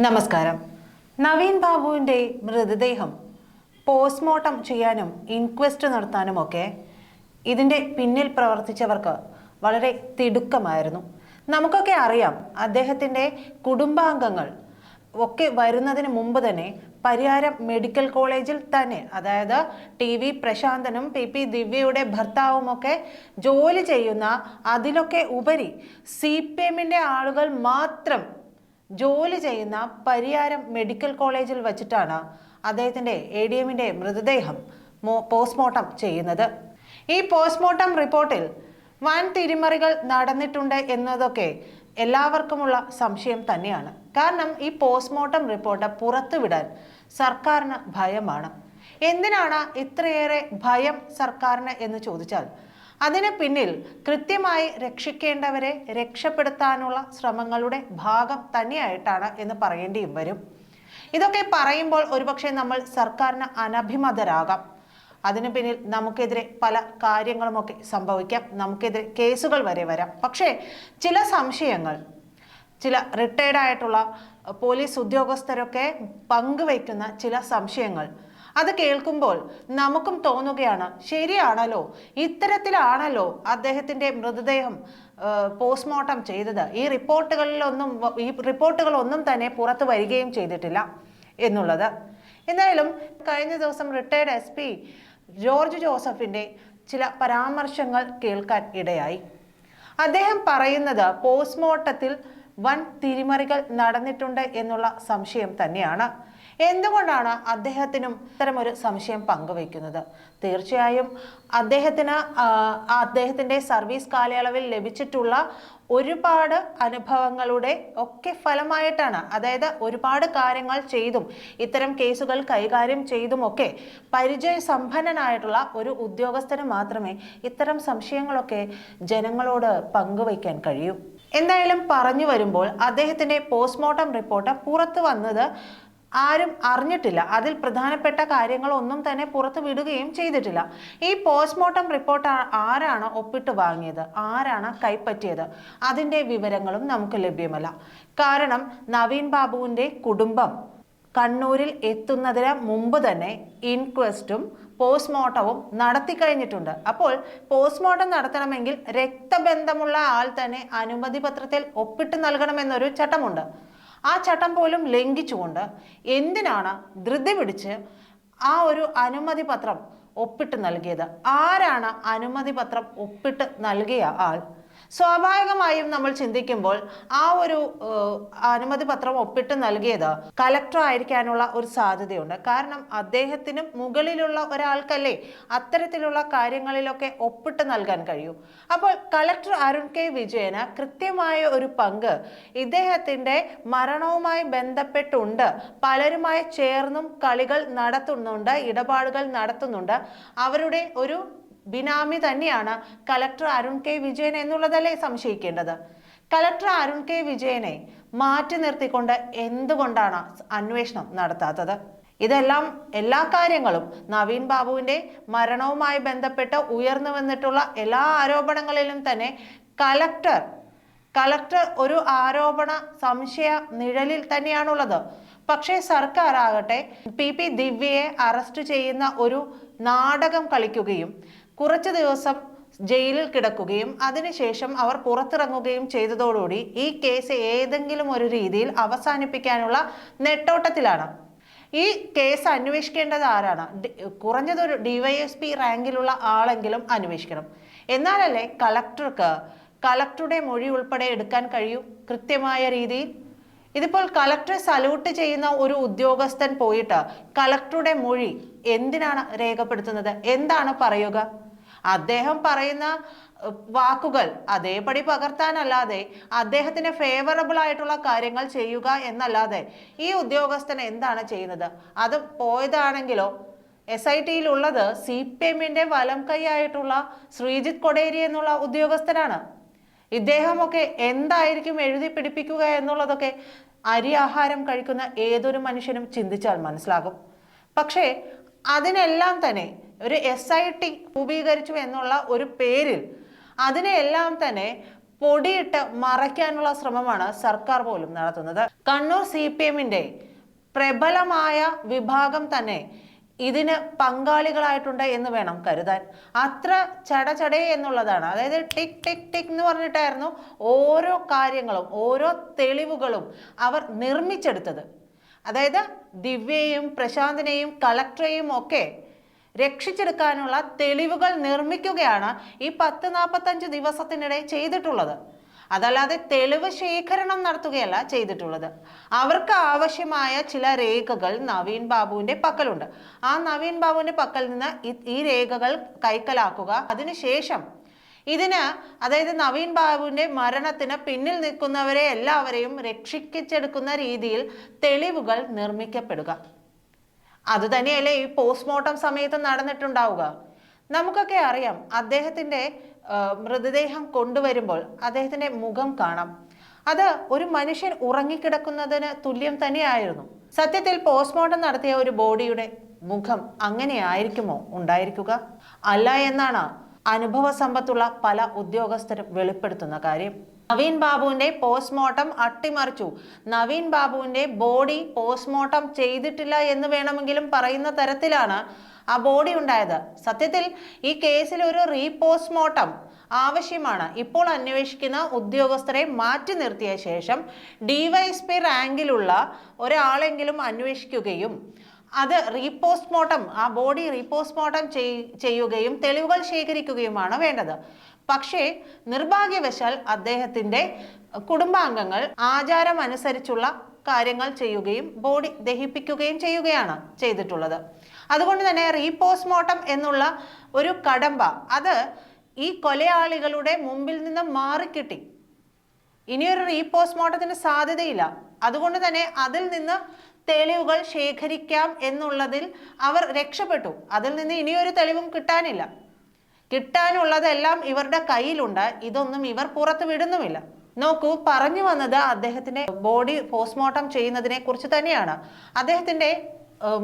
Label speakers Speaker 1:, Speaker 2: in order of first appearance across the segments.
Speaker 1: നമസ്കാരം. നവീൻ ബാബുവിൻ്റെ മൃതദേഹം പോസ്റ്റ്മോർട്ടം ചെയ്യാനും ഇൻക്വസ്റ്റ് നടത്താനുമൊക്കെ ഇതിൻ്റെ പിന്നിൽ പ്രവർത്തിച്ചവർക്ക് വളരെ തിടുക്കമായിരുന്നു. നമുക്കൊക്കെ അറിയാം, അദ്ദേഹത്തിൻ്റെ കുടുംബാംഗങ്ങൾ ഒക്കെ വരുന്നതിന് മുമ്പ് തന്നെ പരിയാരം മെഡിക്കൽ കോളേജിൽ തന്നെ, അതായത് TV പ്രശാന്തനും PP ദിവ്യയുടെ ഭർത്താവുമൊക്കെ ജോലി ചെയ്യുന്ന, അതിലൊക്കെ ഉപരി CPMൻ്റെ ആളുകൾ മാത്രം ജോലി ചെയ്യുന്ന പരിയാരം മെഡിക്കൽ കോളേജിൽ വച്ചിട്ടാണ് അദ്ദേഹത്തിൻ്റെ ADMൻ്റെ മൃതദേഹം പോസ്റ്റ്മോർട്ടം ചെയ്യുന്നത്. ഈ പോസ്റ്റ്മോർട്ടം റിപ്പോർട്ടിൽ വൻ തിരിമറികൾ നടന്നിട്ടുണ്ട് എന്നതൊക്കെ എല്ലാവർക്കുമുള്ള സംശയം തന്നെയാണ്. കാരണം ഈ പോസ്റ്റ്മോർട്ടം റിപ്പോർട്ട് പുറത്തുവിടാൻ സർക്കാരിന് ഭയമാണ്. എന്തിനാണ് ഇത്രയേറെ ഭയം സർക്കാരിന് എന്ന് ചോദിച്ചാൽ, അതിന് പിന്നിൽ കൃത്യമായി രക്ഷിക്കേണ്ടവരെ രക്ഷപ്പെടുത്താനുള്ള ശ്രമങ്ങളുടെ ഭാഗം തന്നെയായിട്ടാണ് എന്ന് പറയേണ്ടിയും വരും. ഇതൊക്കെ പറയുമ്പോൾ ഒരുപക്ഷെ നമ്മൾ സർക്കാരിന് അനഭിമതരാകാം. അതിനു പിന്നിൽ നമുക്കെതിരെ പല കാര്യങ്ങളുമൊക്കെ സംഭവിക്കാം, നമുക്കെതിരെ കേസുകൾ വരെ വരാം. പക്ഷേ ചില സംശയങ്ങൾ, ചില റിട്ടയർഡ് ആയിട്ടുള്ള പോലീസ് ഉദ്യോഗസ്ഥരൊക്കെ പങ്കുവയ്ക്കുന്ന ചില സംശയങ്ങൾ, അത് കേൾക്കുമ്പോൾ നമുക്കും തോന്നുകയാണ്, ശരിയാണല്ലോ, ഇത്തരത്തിലാണല്ലോ അദ്ദേഹത്തിൻ്റെ മൃതദേഹം പോസ്റ്റ്മോർട്ടം ചെയ്തത്. ഈ റിപ്പോർട്ടുകളൊന്നും തന്നെ പുറത്തു വരികയും ചെയ്തിട്ടില്ല എന്നുള്ളത്. എന്തായാലും കഴിഞ്ഞ ദിവസം റിട്ടയർഡ് SP ജോർജ് ജോസഫിൻ്റെ ചില പരാമർശങ്ങൾ കേൾക്കാൻ ഇടയായി. അദ്ദേഹം പറയുന്നത് പോസ്റ്റ്മോർട്ടത്തിൽ വൻ തിരിമറികൾ നടന്നിട്ടുണ്ട് എന്നുള്ള സംശയം തന്നെയാണ്. എന്തുകൊണ്ടാണ് അദ്ദേഹത്തിനും ഇത്തരമൊരു സംശയം പങ്കുവയ്ക്കുന്നത്? തീർച്ചയായും അദ്ദേഹത്തിൻ്റെ സർവീസ് കാലയളവിൽ ലഭിച്ചിട്ടുള്ള ഒരുപാട് അനുഭവങ്ങളുടെ ഒക്കെ ഫലമായിട്ടാണ്. അതായത് ഒരുപാട് കാര്യങ്ങൾ ചെയ്തും ഇത്തരം കേസുകൾ കൈകാര്യം ചെയ്തുമൊക്കെ പരിചയസമ്പന്നനായിട്ടുള്ള ഒരു ഉദ്യോഗസ്ഥന് മാത്രമേ ഇത്തരം സംശയങ്ങളൊക്കെ ജനങ്ങളോട് പങ്കുവയ്ക്കാൻ കഴിയൂ. എന്തായാലും പറഞ്ഞു വരുമ്പോൾ അദ്ദേഹത്തിൻ്റെ പോസ്റ്റ്മോർട്ടം റിപ്പോർട്ട് പുറത്തു വന്നത് ആരും അറിഞ്ഞിട്ടില്ല. അതിൽ പ്രധാനപ്പെട്ട കാര്യങ്ങളൊന്നും തന്നെ പുറത്തു വിടുകയും ചെയ്തിട്ടില്ല. ഈ പോസ്റ്റ്മോർട്ടം റിപ്പോർട്ട് ആരാണ് ഒപ്പിട്ട് വാങ്ങിയത്, ആരാണ് കൈപ്പറ്റിയത്, അതിൻ്റെ വിവരങ്ങളും നമുക്ക് ലഭ്യമല്ല. കാരണം നവീൻ ബാബുവിൻ്റെ കുടുംബം കണ്ണൂരിൽ എത്തുന്നതിന് മുമ്പ് തന്നെ ഇൻക്വസ്റ്റും പോസ്റ്റ്മോർട്ടവും നടത്തി കഴിഞ്ഞിട്ടുണ്ട്. അപ്പോൾ പോസ്റ്റ്മോർട്ടം നടത്തണമെങ്കിൽ രക്തബന്ധമുള്ള ആൾ തന്നെ അനുമതി പത്രത്തിൽ ഒപ്പിട്ട് നൽകണമെന്നൊരു ചട്ടമുണ്ട്. ആ ചട്ടം പോലും ലംഘിച്ചുകൊണ്ട് എന്തിനാണ് ധൃതി പിടിച്ച് ആ ഒരു അനുമതി പത്രം ഒപ്പിട്ട് നൽകിയത്? ആരാണ് അനുമതി പത്രം ഒപ്പിട്ട് നൽകിയ ആൾ? സ്വാഭാവികമായും നമ്മൾ ചിന്തിക്കുമ്പോൾ ആ ഒരു അനുമതി പത്രം ഒപ്പിട്ട് നൽകിയത് കലക്ടർ ആയിരിക്കാനുള്ള ഒരു സാധ്യതയുണ്ട്. കാരണം അദ്ദേഹത്തിന് മുകളിലുള്ള ഒരാൾക്കല്ലേ അത്തരത്തിലുള്ള കാര്യങ്ങളിലൊക്കെ ഒപ്പിട്ട് നൽകാൻ കഴിയൂ. അപ്പോൾ കലക്ടർ അരുൺ കെ വിജയന് കൃത്യമായ ഒരു പങ്ക് ഇദ്ദേഹത്തിൻ്റെ മരണവുമായി ബന്ധപ്പെട്ടുണ്ട്. പലരുമായി ചേർന്നും കളികൾ നടത്തുന്നുണ്ട്, ഇടപാടുകൾ നടത്തുന്നുണ്ട്. അവരുടെ ഒരു ബിനാമി തന്നെയാണ് കലക്ടർ അരുൺ കെ വിജയൻ എന്നുള്ളതല്ലേ സംശയിക്കേണ്ടത്? കലക്ടർ അരുൺ കെ വിജയനെ മാറ്റി നിർത്തിക്കൊണ്ട് എന്തുകൊണ്ടാണ് അന്വേഷണം നടത്താത്തത്? ഇതെല്ലാം എല്ലാ കാര്യങ്ങളും നവീൻ ബാബുവിൻ്റെ മരണവുമായി ബന്ധപ്പെട്ട് ഉയർന്നു വന്നിട്ടുള്ള എല്ലാ ആരോപണങ്ങളിലും തന്നെ കലക്ടർ ഒരു ആരോപണ സംശയ നിഴലിൽ തന്നെയാണുള്ളത്. പക്ഷേ സർക്കാർ ആകട്ടെ PP ദിവ്യയെ അറസ്റ്റ് ചെയ്യുന്ന ഒരു നാടകം കളിക്കുകയും കുറച്ച് ദിവസം ജയിലിൽ കിടക്കുകയും അതിനുശേഷം അവർ പുറത്തിറങ്ങുകയും ചെയ്തതോടുകൂടി ഈ കേസ് ഏതെങ്കിലും ഒരു രീതിയിൽ അവസാനിപ്പിക്കാനുള്ള നെട്ടോട്ടത്തിലാണ്. ഈ കേസ് അന്വേഷിക്കേണ്ടത് ആരാണ്? കുറഞ്ഞതൊരു DYSP റാങ്കിലുള്ള ആളെങ്കിലും അന്വേഷിക്കണം. എന്നാലല്ലേ കളക്ടറുടെ മൊഴി ഉൾപ്പെടെ എടുക്കാൻ കഴിയൂ കൃത്യമായ രീതിയിൽ. ഇതിപ്പോൾ കളക്ടറെ സല്യൂട്ട് ചെയ്യുന്ന ഒരു ഉദ്യോഗസ്ഥൻ പോയിട്ട് കളക്ടറുടെ മൊഴി എന്തിനാണ് രേഖപ്പെടുത്തുന്നത്? എന്താണ് പറയുക? അദ്ദേഹം പറയുന്ന വാക്കുകൾ അതേപടി പകർത്താനല്ലാതെ, അദ്ദേഹത്തിന് ഫേവറബിൾ ആയിട്ടുള്ള കാര്യങ്ങൾ ചെയ്യുക എന്നല്ലാതെ ഈ ഉദ്യോഗസ്ഥൻ എന്താണ് ചെയ്യുന്നത്? അത് പോയതാണെങ്കിലോ SITയിലുള്ളത് CPMൻ്റെ വലം കൈയായിട്ടുള്ള ശ്രീജിത്ത് കൊടേരി എന്നുള്ള ഉദ്യോഗസ്ഥനാണ്. ഇദ്ദേഹമൊക്കെ എന്തായിരിക്കും എഴുതി പിടിപ്പിക്കുക എന്നുള്ളതൊക്കെ അരി ആഹാരം കഴിക്കുന്ന ഏതൊരു മനുഷ്യനും ചിന്തിച്ചാൽ മനസ്സിലാകും. പക്ഷേ അതിനെല്ലാം തന്നെ ഒരു SIT രൂപീകരിച്ചു എന്നുള്ള ഒരു പേരിൽ അതിനെയെല്ലാം തന്നെ പൊടിയിട്ട് മറയ്ക്കാനുള്ള ശ്രമമാണ് സർക്കാർ പോലും നടത്തുന്നത്. കണ്ണൂർ CPM-ന്റെ പ്രബലമായ വിഭാഗം തന്നെ ഇതിന് പങ്കാളികളായിട്ടുണ്ട് എന്ന് വേണം കരുതാൻ. അത്ര ചടചടേ എന്നുള്ളതാണ്. അതായത് ടിക് ടിക് ടിക് എന്ന് പറഞ്ഞിട്ടായിരുന്നു ഓരോ കാര്യങ്ങളും ഓരോ തെളിവുകളും അവർ നിർമ്മിച്ചെടുത്തത്. അതായത് ദിവ്യയും പ്രശാന്തിനെയും കളക്ടറെയും ഒക്കെ രക്ഷിച്ചെടുക്കാനുള്ള തെളിവുകൾ നിർമ്മിക്കുകയാണ് ഈ 10-45 ദിവസത്തിനിടെ ചെയ്തിട്ടുള്ളത്. അതല്ലാതെ തെളിവ് ശേഖരണം നടത്തുകയല്ല ചെയ്തിട്ടുള്ളത്. അവർക്ക് ആവശ്യമായ ചില രേഖകൾ നവീൻ ബാബുവിന്റെ പക്കലുണ്ട്. ആ നവീൻ ബാബുവിന്റെ പക്കൽ നിന്ന് ഈ രേഖകൾ കൈക്കലാക്കുക, അതിനുശേഷം ഇതിന് അതായത് നവീൻ ബാബുവിന്റെ മരണത്തിന് പിന്നിൽ നിൽക്കുന്നവരെ എല്ലാവരെയും രക്ഷിച്ചെടുക്കുന്ന രീതിയിൽ തെളിവുകൾ നിർമ്മിക്കപ്പെടുക. അതുതന്നെയല്ലേ ഈ പോസ്റ്റ്മോർട്ടം സമയത്ത് നടന്നിട്ടുണ്ടാവുക. നമുക്കൊക്കെ അറിയാം, അദ്ദേഹത്തിന്റെ മൃതദേഹം കൊണ്ടുവരുമ്പോൾ അദ്ദേഹത്തിന്റെ മുഖം കാണാം. അത് ഒരു മനുഷ്യൻ ഉറങ്ങിക്കിടക്കുന്നതിന് തുല്യം തന്നെയായിരുന്നു. സത്യത്തിൽ പോസ്റ്റ്മോർട്ടം നടത്തിയ ഒരു ബോഡിയുടെ മുഖം അങ്ങനെയായിരിക്കുമോ ഉണ്ടായിരിക്കുക? അല്ല എന്നാണ് അനുഭവ സമ്പത്തുള്ള പല ഉദ്യോഗസ്ഥരും വെളിപ്പെടുത്തുന്ന കാര്യം. നവീൻ ബാബുവിന്റെ പോസ്റ്റ്മോർട്ടം അട്ടിമറിച്ചു, നവീൻ ബാബുവിന്റെ ബോഡി പോസ്റ്റ്മോർട്ടം ചെയ്തിട്ടില്ല എന്ന് വേണമെങ്കിലും പറയുന്ന തരത്തിലാണ് ആ ബോഡി ഉണ്ടായത്. സത്യത്തിൽ ഈ കേസിൽ ഒരു റീപോസ്റ്റ്മോർട്ടം ആവശ്യമാണ്. ഇപ്പോൾ അന്വേഷിക്കുന്ന ഉദ്യോഗസ്ഥരെ മാറ്റി നിർത്തിയ ശേഷം DYSP റാങ്കിലുള്ള ഒരാളെങ്കിലും അന്വേഷിക്കുകയും അത് റീപോസ്റ്റ്മോർട്ടം, ആ ബോഡി റീപോസ്റ്റ്മോർട്ടം ചെയ്യുകയും തെളിവുകൾ ശേഖരിക്കുകയുമാണ് വേണ്ടത്. പക്ഷേ നിർഭാഗ്യവശാൽ അദ്ദേഹത്തിന്റെ കുടുംബാംഗങ്ങൾ ആചാരം അനുസരിച്ചുള്ള കാര്യങ്ങൾ ചെയ്യുകയും ബോഡി ദഹിപ്പിക്കുകയും ചെയ്യുകയാണ് ചെയ്തിട്ടുള്ളത്. അതുകൊണ്ട് തന്നെ റീപോസ്റ്റ്മോർട്ടം എന്നുള്ള ഒരു കടമ്പ അത് ഈ കൊലയാളികളുടെ മുമ്പിൽ നിന്ന് മാറിക്കിട്ടി. ഇനിയൊരു റീപോസ്റ്റ്മോർട്ടത്തിന് സാധ്യതയില്ല. അതുകൊണ്ട് തന്നെ അതിൽ നിന്ന് തെളിവുകൾ ശേഖരിക്കാം എന്നുള്ളതിൽ അവർ രക്ഷപ്പെട്ടു. അതിൽ നിന്ന് ഇനിയൊരു തെളിവും കിട്ടാനില്ല. കിട്ടാനുള്ളതെല്ലാം ഇവരുടെ കയ്യിലുണ്ട്. ഇതൊന്നും ഇവർ പുറത്തു വിടുന്നുമില്ല. നോക്കൂ, പറഞ്ഞു വന്നത് അദ്ദേഹത്തിന്റെ ബോഡി പോസ്റ്റ്മോർട്ടം ചെയ്യുന്നതിനെ കുറിച്ച് തന്നെയാണ്. അദ്ദേഹത്തിന്റെ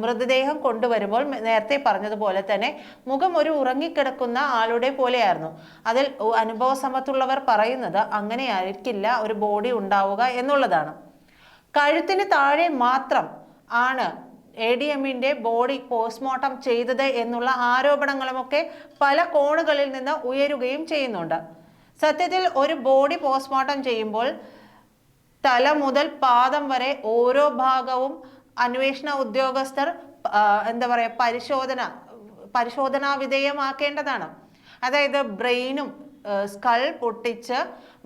Speaker 1: മൃതദേഹം കൊണ്ടുവരുമ്പോൾ നേരത്തെ പറഞ്ഞതുപോലെ തന്നെ മുഖം ഒരു ഉറങ്ങിക്കിടക്കുന്ന ആളുടെ പോലെയായിരുന്നു. അതിൽ അനുഭവ സമ്പത്തുള്ളവർ പറയുന്നത് അങ്ങനെ ആയിരിക്കില്ല ഒരു ബോഡി ഉണ്ടാവുക എന്നുള്ളതാണ്. കഴുത്തിന് താഴെ മാത്രം ആണ് ADMന്റെ ബോഡി പോസ്റ്റ്മോർട്ടം ചെയ്തത് എന്നുള്ള ആരോപണങ്ങളുമൊക്കെ പല കോണുകളിൽ നിന്ന് ഉയരുകയും ചെയ്യുന്നുണ്ട്. സത്യത്തിൽ ഒരു ബോഡി പോസ്റ്റ്മോർട്ടം ചെയ്യുമ്പോൾ തല മുതൽ പാദം വരെ ഓരോ ഭാഗവും അന്വേഷണ ഉദ്യോഗസ്ഥർ പരിശോധനാ വിധേയമാക്കേണ്ടതാണ്. അതായത് ബ്രെയിനും സ്കൾ പൊട്ടിച്ച്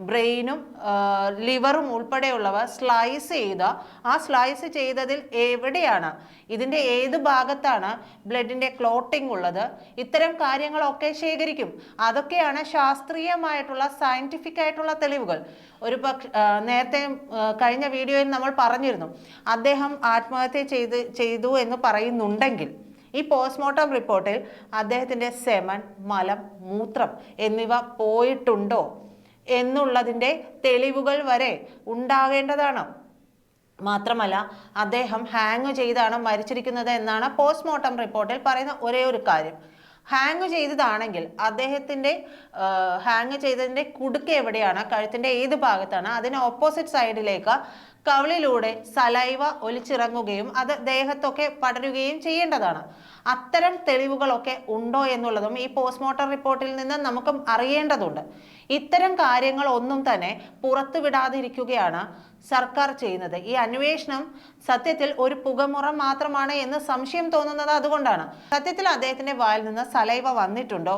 Speaker 1: ബ്രെയിനും ലിവറും ഉൾപ്പെടെയുള്ളവ സ്ലൈസ് ചെയ്ത ആ സ്ലൈസ് ചെയ്തതിൽ എവിടെയാണ്, ഇതിൻ്റെ ഏത് ഭാഗത്താണ് ബ്ലഡിൻ്റെ ക്ലോട്ടിംഗ് ഉള്ളത്, ഇത്തരം കാര്യങ്ങളൊക്കെ ശേഖരിക്കും. അതൊക്കെയാണ് ശാസ്ത്രീയമായിട്ടുള്ള സയൻറ്റിഫിക് ആയിട്ടുള്ള തെളിവുകൾ. നേരത്തെ കഴിഞ്ഞ വീഡിയോയിൽ നമ്മൾ പറഞ്ഞിരുന്നു, അദ്ദേഹം ആത്മഹത്യ ചെയ്തു എന്ന് പറയുന്നുണ്ടെങ്കിൽ ഈ പോസ്റ്റ്മോർട്ടം റിപ്പോർട്ടിൽ അദ്ദേഹത്തിൻ്റെ സെമൻ, മലം, മൂത്രം എന്നിവ പോയിട്ടുണ്ടോ എന്നുള്ളതിൻ്റെ തെളിവുകൾ വരെ ഉണ്ടാകേണ്ടതാണ്. മാത്രമല്ല അദ്ദേഹം ഹാങ് ചെയ്താണ് മരിച്ചിരിക്കുന്നത് എന്നാണ് പോസ്റ്റ്മോർട്ടം റിപ്പോർട്ടിൽ പറയുന്ന ഒരേ ഒരു കാര്യം. ഹാങ് ചെയ്തതാണെങ്കിൽ അദ്ദേഹത്തിൻ്റെ ഹാങ് ചെയ്തതിൻ്റെ കുടുക്ക് എവിടെയാണ്, കഴുത്തിൻ്റെ ഏത് ഭാഗത്താണ്, അതിന് ഓപ്പോസിറ്റ് സൈഡിലേക്ക് കവിളിലൂടെ സലൈവ ഒലിച്ചിറങ്ങുകയും അത് ദേഹത്തൊക്കെ പടരുകയും ചെയ്യേണ്ടതാണ്. അത്തരം തെളിവുകളൊക്കെ ഉണ്ടോ എന്നുള്ളതും ഈ പോസ്റ്റ്മോർട്ടം റിപ്പോർട്ടിൽ നിന്ന് നമുക്ക് അറിയേണ്ടതുണ്ട്. ഇത്തരം കാര്യങ്ങൾ ഒന്നും തന്നെ പുറത്തുവിടാതിരിക്കുകയാണ് സർക്കാർ ചെയ്യുന്നത്. ഈ അന്വേഷണം സത്യത്തിൽ ഒരു പുകമുറ മാത്രമാണ് എന്ന് സംശയം തോന്നുന്നത് അതുകൊണ്ടാണ്. സത്യത്തിൽ അദ്ദേഹത്തിന്റെ വായിൽ നിന്ന് സലൈവ വന്നിട്ടുണ്ടോ,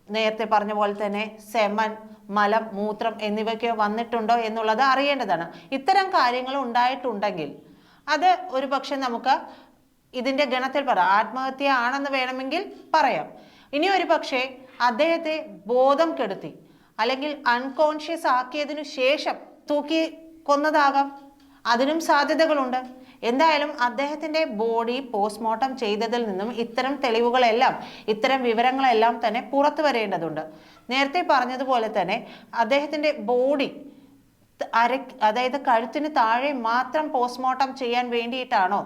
Speaker 1: നേരത്തെ പറഞ്ഞ പോലെ തന്നെ സെമൻ, മലം, മൂത്രം എന്നിവയ്ക്ക് വന്നിട്ടുണ്ടോ എന്നുള്ളത് അറിയേണ്ടതാണ്. ഇത്തരം കാര്യങ്ങൾ ഉണ്ടായിട്ടുണ്ടെങ്കിൽ അത് ഒരു പക്ഷെ നമുക്ക് ഇതിന്റെ ഗണത്തിൽ പറയാം, ആത്മഹത്യ ആണെന്ന് വേണമെങ്കിൽ പറയാം. ഇനി ഒരു പക്ഷേ അദ്ദേഹത്തെ ബോധം കെടുത്തി അല്ലെങ്കിൽ അൺകോൺഷ്യസ് ആക്കിയതിനു ശേഷം തൂക്കി കൊന്നതാകാം, അതിനും സാധ്യതകളുണ്ട്. എന്തായാലും അദ്ദേഹത്തിന്റെ ബോഡി പോസ്റ്റ്മോർട്ടം ചെയ്തതിൽ നിന്നും ഇത്തരം തെളിവുകളെല്ലാം, ഇത്തരം വിവരങ്ങളെല്ലാം തന്നെ പുറത്തു വരേണ്ടതുണ്ട്. നേരത്തെ പറഞ്ഞതുപോലെ തന്നെ അദ്ദേഹത്തിന്റെ ബോഡി അതായത് കഴുത്തിന് താഴെ മാത്രം പോസ്റ്റ്മോർട്ടം ചെയ്യാൻ വേണ്ടിയിട്ടാണോ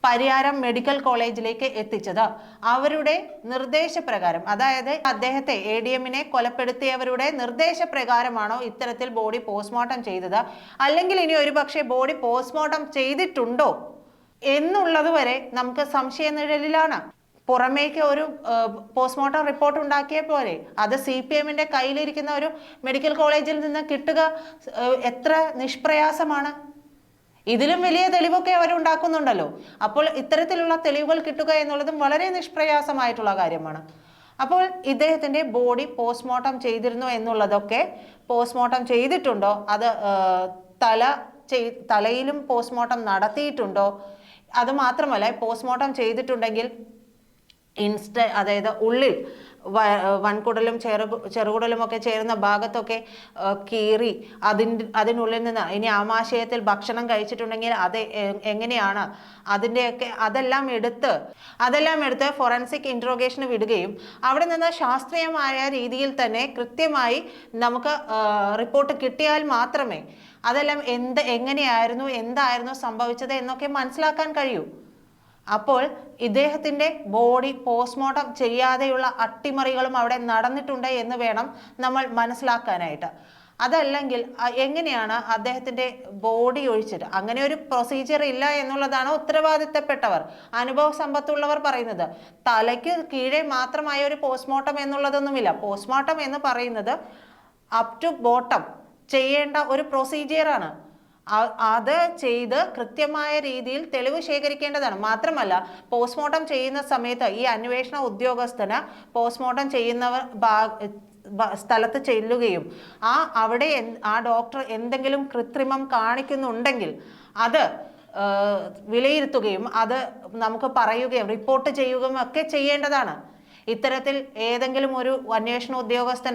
Speaker 1: പരിയാരം മെഡിക്കൽ കോളേജിലേക്ക് എത്തിച്ചത്. അവരുടെ നിർദ്ദേശപ്രകാരം, അതായത് അദ്ദേഹത്തെ ADMനെ കൊലപ്പെടുത്തിയവരുടെ നിർദ്ദേശപ്രകാരമാണോ ഇത്തരത്തിൽ ബോഡി പോസ്റ്റ്മോർട്ടം ചെയ്തത്, അല്ലെങ്കിൽ ഇനി ഒരുപക്ഷെ ബോഡി പോസ്റ്റ്മോർട്ടം ചെയ്തിട്ടുണ്ടോ എന്നുള്ളത് വരെ നമുക്ക് സംശയനിഴലിലാണ്. പുറമേക്ക് ഒരു പോസ്റ്റ്മോർട്ടം റിപ്പോർട്ട് ഉണ്ടാക്കിയ പോലെ അത് CPMന്റെ കയ്യിലിരിക്കുന്ന ഒരു മെഡിക്കൽ കോളേജിൽ നിന്ന് കിട്ടുക എത്ര നിഷ്പ്രയാസമാണ്. ഇതിലും വലിയ തെളിവൊക്കെ അവർ ഉണ്ടാക്കുന്നുണ്ടല്ലോ. അപ്പോൾ ഇത്തരത്തിലുള്ള തെളിവുകൾ കിട്ടുക എന്നുള്ളതും വളരെ നിഷ്പ്രയാസമായിട്ടുള്ള കാര്യമാണ്. അപ്പോൾ ഇദ്ദേഹത്തിന്റെ ബോഡി പോസ്റ്റ്മോർട്ടം ചെയ്തിരുന്നു എന്നുള്ളതൊക്കെ, പോസ്റ്റ്മോർട്ടം ചെയ്തിട്ടുണ്ടോ, അത് തലയിലും പോസ്റ്റ്മോർട്ടം നടത്തിയിട്ടുണ്ടോ, അത് മാത്രമല്ല പോസ്റ്റ്മോർട്ടം ചെയ്തിട്ടുണ്ടെങ്കിൽ അതായത് ഉള്ളിൽ വൻകുടലും ചെറുകുടലും ഒക്കെ ചേരുന്ന ഭാഗത്തൊക്കെ കീറി അതിനുള്ളിൽ നിന്ന് ഇനി ആമാശയത്തിൽ ഭക്ഷണം കഴിച്ചിട്ടുണ്ടെങ്കിൽ അത് എങ്ങനെയാണ്, അതിൻ്റെയൊക്കെ അതെല്ലാം എടുത്ത് ഫോറൻസിക് ഇൻട്രോഗേഷന് വിടുകയും അവിടെ നിന്ന് ശാസ്ത്രീയമായ രീതിയിൽ തന്നെ കൃത്യമായി നമുക്ക് റിപ്പോർട്ട് കിട്ടിയാൽ മാത്രമേ അതെല്ലാം എങ്ങനെയായിരുന്നു, എന്തായിരുന്നു സംഭവിച്ചത് എന്നൊക്കെ മനസ്സിലാക്കാൻ കഴിയൂ. അപ്പോൾ ഇദ്ദേഹത്തിന്റെ ബോഡി പോസ്റ്റ്മോർട്ടം ചെയ്യാതെയുള്ള അട്ടിമറികളും അവിടെ നടന്നിട്ടുണ്ട് എന്ന് വേണം നമ്മൾ മനസ്സിലാക്കാനായിട്ട്. അതല്ലെങ്കിൽ എങ്ങനെയാണ് അദ്ദേഹത്തിന്റെ ബോഡി ഒഴിച്ചിട്ട്, അങ്ങനെ ഒരു പ്രൊസീജിയർ ഇല്ല എന്നുള്ളതാണ് ഉത്തരവാദിത്തപ്പെട്ടവർ, അനുഭവ സമ്പത്തുള്ളവർ പറയുന്നത്. തലയ്ക്ക് കീഴെ മാത്രമായ ഒരു പോസ്റ്റ്മോർട്ടം എന്നുള്ളതൊന്നുമില്ല. പോസ്റ്റ്മോർട്ടം എന്ന് പറയുന്നത് അപ് ടു ബോട്ടം ചെയ്യേണ്ട ഒരു പ്രൊസീജിയറാണ്. അത് ചെയ്ത് കൃത്യമായ രീതിയിൽ തെളിവ് ശേഖരിക്കേണ്ടതാണ്. മാത്രമല്ല പോസ്റ്റ്മോർട്ടം ചെയ്യുന്ന സമയത്ത് ഈ അന്വേഷണ ഉദ്യോഗസ്ഥന് പോസ്റ്റ്മോർട്ടം ചെയ്യുന്നവർ സ്ഥലത്ത് ചെല്ലുകയും അവിടെ ആ ഡോക്ടർ എന്തെങ്കിലും കൃത്രിമം കാണിക്കുന്നുണ്ടെങ്കിൽ അത് വിലയിരുത്തുകയും അത് നമുക്ക് പറയുകയും റിപ്പോർട്ട് ചെയ്യുകയും ഒക്കെ ചെയ്യേണ്ടതാണ്. ഇത്തരത്തിൽ ഏതെങ്കിലും ഒരു അന്വേഷണ ഉദ്യോഗസ്ഥൻ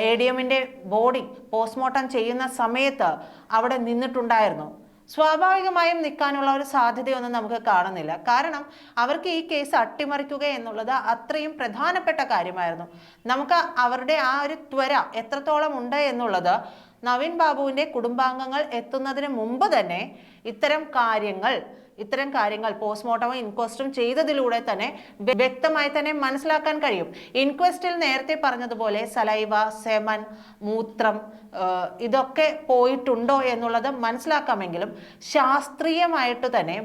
Speaker 1: ADMന്റെ ബോഡി പോസ്റ്റ്മോർട്ടം ചെയ്യുന്ന സമയത്ത് അവിടെ നിന്നിട്ടുണ്ടായിരുന്നു, സ്വാഭാവികമായും നിൽക്കാനുള്ള ഒരു സാധ്യതയൊന്നും നമുക്ക് കാണുന്നില്ല. കാരണം അവർക്ക് ഈ കേസ് അട്ടിമറിക്കുക എന്നുള്ളത് അത്രയും പ്രധാനപ്പെട്ട കാര്യമായിരുന്നു. നമുക്ക് അവരുടെ ആ ഒരു ത്വര എത്രത്തോളം ഉണ്ട് എന്നുള്ളത് നവീൻ ബാബുവിന്റെ കുടുംബാംഗങ്ങൾ എത്തുന്നതിന് മുമ്പ് തന്നെ ഇത്തരം കാര്യങ്ങൾ പോസ്റ്റ്മോർട്ടവും ഇൻക്വസ്റ്റും ചെയ്തതിലൂടെ തന്നെ വ്യക്തമായി തന്നെ മനസ്സിലാക്കാൻ കഴിയും. ഇൻക്വസ്റ്റിൽ നേരത്തെ പറഞ്ഞതുപോലെ സലൈവ, സെമൻ, മൂത്രം ഇതൊക്കെ പോയിട്ടുണ്ടോ എന്നുള്ളത് മനസ്സിലാക്കാമെങ്കിലും ശാസ്ത്രീയമായിട്ട് തന്നെ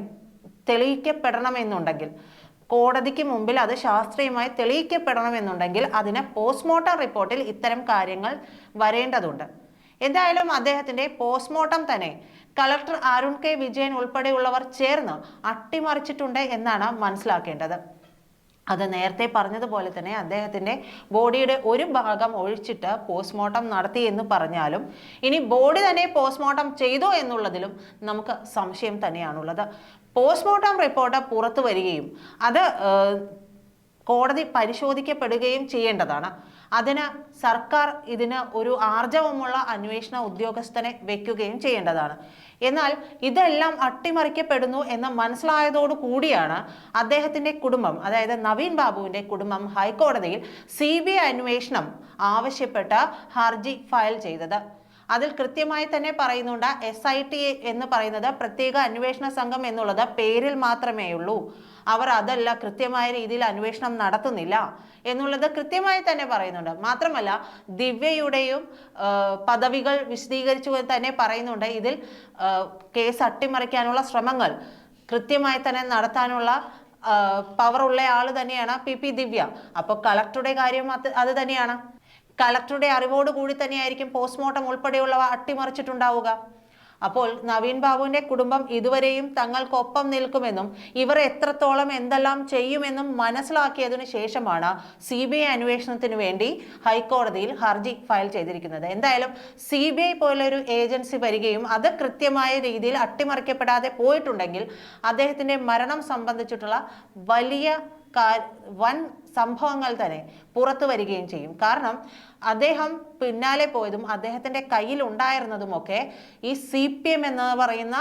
Speaker 1: തെളിയിക്കപ്പെടണമെന്നുണ്ടെങ്കിൽ, കോടതിക്ക് മുമ്പിൽ അത് ശാസ്ത്രീയമായി തെളിയിക്കപ്പെടണമെന്നുണ്ടെങ്കിൽ അതിന് പോസ്റ്റ്മോർട്ടം റിപ്പോർട്ടിൽ ഇത്തരം കാര്യങ്ങൾ വരേണ്ടതുണ്ട്. എന്തായാലും അദ്ദേഹത്തിന്റെ പോസ്റ്റ്മോർട്ടം തന്നെ കളക്ടർ അരുൺ കെ വിജയൻ ഉൾപ്പെടെയുള്ളവർ ചേർന്ന് അട്ടിമറിച്ചിട്ടുണ്ട് എന്നാണ് മനസ്സിലാക്കേണ്ടത്. അത് നേരത്തെ പറഞ്ഞതുപോലെ തന്നെ അദ്ദേഹത്തിന്റെ ബോഡിയുടെ ഒരു ഭാഗം ഒഴിച്ചിട്ട് പോസ്റ്റ്മോർട്ടം നടത്തി എന്ന് പറഞ്ഞാലും ഇനി ബോഡി തന്നെ പോസ്റ്റ്മോർട്ടം ചെയ്തോ എന്നുള്ളതിലും നമുക്ക് സംശയം തന്നെയാണുള്ളത്. പോസ്റ്റ്മോർട്ടം റിപ്പോർട്ട് പുറത്തു വരികയും അത് കോടതി പരിശോധിക്കപ്പെടുകയും ചെയ്യേണ്ടതാണ്. അതിന് സർക്കാർ ഇതിന് ഒരു ആർജവമുള്ള അന്വേഷണ ഉദ്യോഗസ്ഥനെ വെക്കുകയും ചെയ്യേണ്ടതാണ്. എന്നാൽ ഇതെല്ലാം അട്ടിമറിക്കപ്പെടുന്നു എന്ന് മനസ്സിലായതോടു കൂടിയാണ് അദ്ദേഹത്തിന്റെ കുടുംബം, അതായത് നവീൻ ബാബുവിന്റെ കുടുംബം ഹൈക്കോടതിയിൽ CBI അന്വേഷണം ആവശ്യപ്പെട്ട ഹർജി ഫയൽ ചെയ്തത്. അതിൽ കൃത്യമായി തന്നെ പറയുന്നുണ്ട് SIT എന്ന് പറയുന്നത് പ്രത്യേക അന്വേഷണ സംഘം എന്നുള്ളത് പേരിൽ മാത്രമേ ഉള്ളൂ, അവർ അതല്ല കൃത്യമായ രീതിയിൽ അന്വേഷണം നടത്തുന്നില്ല എന്നുള്ളത് കൃത്യമായി തന്നെ പറയുന്നുണ്ട്. മാത്രമല്ല ദിവ്യയുടെയും പദവികൾ വിശദീകരിച്ചു തന്നെ പറയുന്നുണ്ട് ഇതിൽ കേസ് അട്ടിമറിക്കാനുള്ള ശ്രമങ്ങൾ കൃത്യമായി തന്നെ നടത്താനുള്ള പവറുള്ള ആൾ തന്നെയാണ് PP ദിവ്യ. അപ്പോൾ കളക്ടറുടെ കാര്യം അത് തന്നെയാണ്. കളക്ടറുടെ അറിവോട് കൂടി തന്നെയായിരിക്കും പോസ്റ്റ്മോർട്ടം ഉൾപ്പെടെയുള്ളവ അട്ടിമറിച്ചിട്ടുണ്ടാവുക. അപ്പോൾ നവീൻ ബാബുവിന്റെ കുടുംബം ഇതുവരെയും തങ്ങൾക്കൊപ്പം നിൽക്കുമെന്നും ഇവർ എത്രത്തോളം എന്തെല്ലാം ചെയ്യുമെന്നും മനസ്സിലാക്കിയതിനു ശേഷമാണ് CBI അന്വേഷണത്തിന് വേണ്ടി ഹൈക്കോടതിയിൽ ഹർജി ഫയൽ ചെയ്തിരിക്കുന്നത്. എന്തായാലും CBI പോലൊരു ഏജൻസി വരികയും അത് കൃത്യമായ രീതിയിൽ അട്ടിമറിക്കപ്പെടാതെ പോയിട്ടുണ്ടെങ്കിൽ അദ്ദേഹത്തിന്റെ മരണം സംബന്ധിച്ചിട്ടുള്ള വൻ സംഭവങ്ങൾ തന്നെ പുറത്തു വരികയും ചെയ്യും. കാരണം അദ്ദേഹം പിന്നാലെ പോയതും അദ്ദേഹത്തിന്റെ കയ്യിൽ ഉണ്ടായിരുന്നതുമൊക്കെ ഈ CPM എന്ന് പറയുന്ന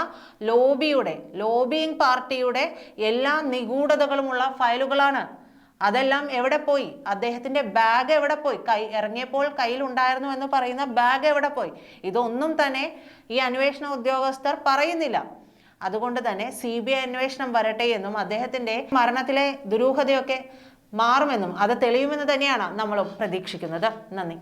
Speaker 1: ലോബിയിങ് പാർട്ടിയുടെ എല്ലാ നിഗൂഢതകളുമുള്ള ഫയലുകളാണ്. അതെല്ലാം എവിടെ പോയി? അദ്ദേഹത്തിന്റെ ബാഗ് എവിടെ പോയി? ഇറങ്ങിയപ്പോൾ കയ്യിൽ ഉണ്ടായിരുന്നു എന്ന് പറയുന്ന ബാഗ് എവിടെ പോയി? ഇതൊന്നും തന്നെ ഈ അന്വേഷണ ഉദ്യോഗസ്ഥർ പറയുന്നില്ല. അതുകൊണ്ട് തന്നെ CBI അന്വേഷണം വരട്ടെ എന്നും അദ്ദേഹത്തിന്റെ മരണത്തിലെ ദുരൂഹതയൊക്കെ മാറുമെന്നും അത് തെളിയുമെന്ന് തന്നെയാണ് നമ്മളും പ്രതീക്ഷിക്കുന്നത്. നന്ദി.